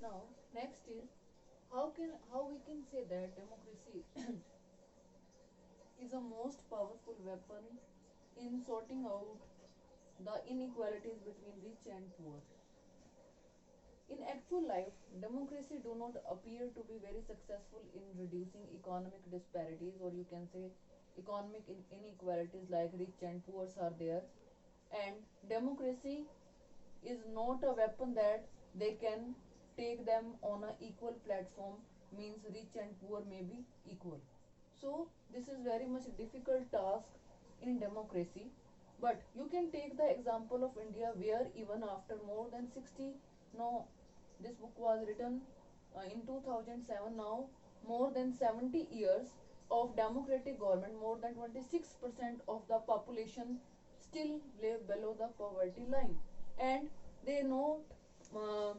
Now next is how we can say that democracy is the most powerful weapon in sorting out the inequalities between rich and poor. In actual life, democracy do not appear to be very successful in reducing economic disparities, or you can say economic inequalities like rich and poor are there. And democracy is not a weapon that they can take them on an equal platform, means rich and poor may be equal. So this is very much a difficult task in democracy. But you can take the example of India, where even after more than 60, no, this book was written in 2007, now more than 70 years of democratic government, more than 26% of the population still live below the poverty line, and they know uh,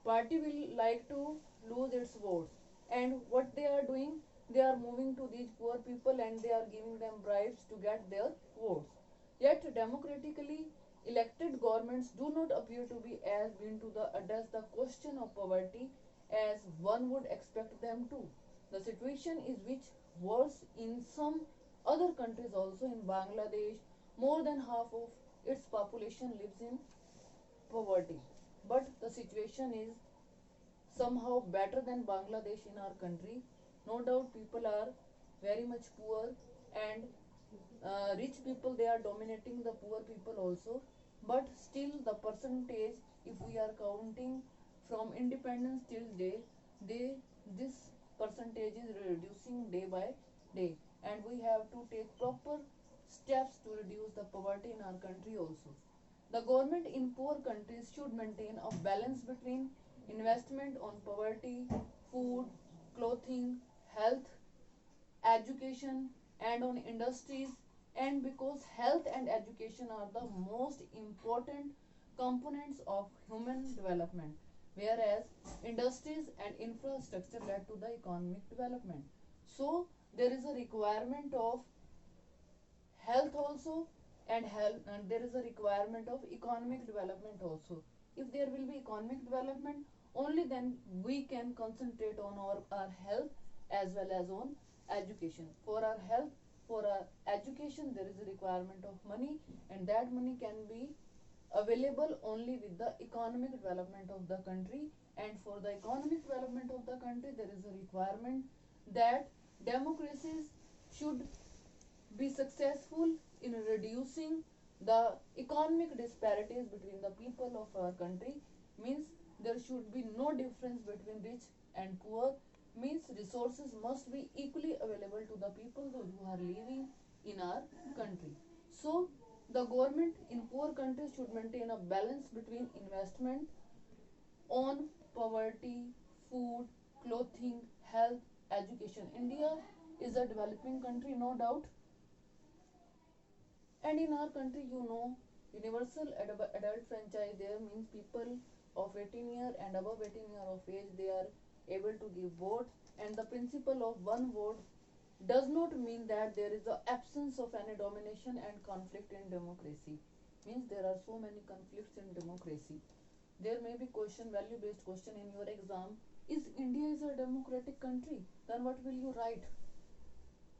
party will like to lose its votes, and what they are doing, they are moving to these poor people and they are giving them bribes to get their votes. Yet democratically elected governments do not appear to be as keen to address the question of poverty as one would expect them to. The situation is which worse in some other countries also. In Bangladesh, more than half of its population lives in poverty, but the situation is somehow better than Bangladesh in our country. No doubt people are very much poor, and rich people, they are dominating the poor people also, but still the percentage, if we are counting from independence till day, they this percentage is reducing day by day, and we have to take proper steps to reduce the poverty in our country also. The government in poor countries should maintain a balance between investment on poverty, food, clothing, health, education, and on industries. And because health and education are the most important components of human development, whereas industries and infrastructure led to the economic development. So there is a requirement of health also, and there is a requirement of economic development also. If there will be economic development, only then we can concentrate on our health as well as on education. For our health, for our education, there is a requirement of money, and that money can be available only with the economic development of the country. And for the economic development of the country, there is a requirement that democracies should be successful in reducing the economic disparities between the people of our country, means there should be no difference between rich and poor, means resources must be equally available to the people who are living in our country. So the government in poor countries should maintain a balance between investment on poverty, food, clothing, health, education. India is a developing country, no doubt, and in our country, universal adult franchise there means people of 18 year and above 18 year of age, they are able to give vote. And the principle of one vote does not mean that there is the absence of any domination and conflict in democracy. Means there are so many conflicts in democracy. There may be question, value based question in your exam. Is India is a democratic country? Then what will you write?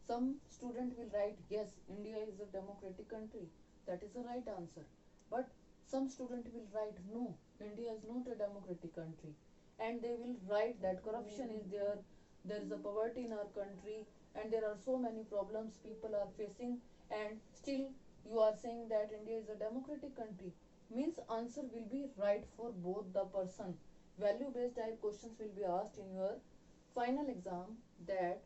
Some student will write, yes, India is a democratic country. That is the right answer. But some student will write, no, India is not a democratic country. And they will write that corruption is there, there is a poverty in our country, and there are so many problems people are facing, and still you are saying that India is a democratic country. Means answer will be right for both the person. Value based type questions will be asked in your final exam, that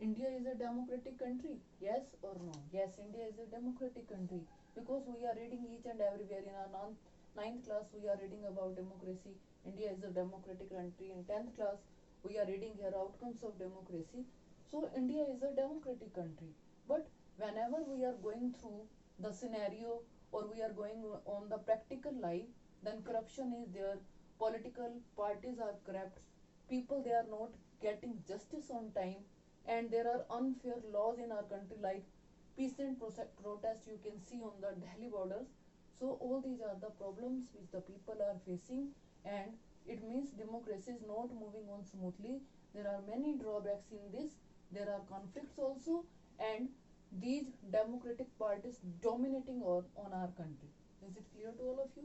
India is a democratic country, yes or no? Yes, India is a democratic country, because we are reading each and everywhere. In our ninth class, we are reading about democracy. India is a democratic country. In 10th class, we are reading here outcomes of democracy. So India is a democratic country. But whenever we are going through the scenario, or we are going on the practical life, then corruption is there. Political parties are corrupt. People, they are not getting justice on time, and there are unfair laws in our country, like peaceful protest you can see on the Delhi borders. So all these are the problems which the people are facing, and It means democracy is not moving on smoothly. There are many drawbacks in this. There are conflicts also, and these democratic parties dominating on our country. Is it clear to all of you?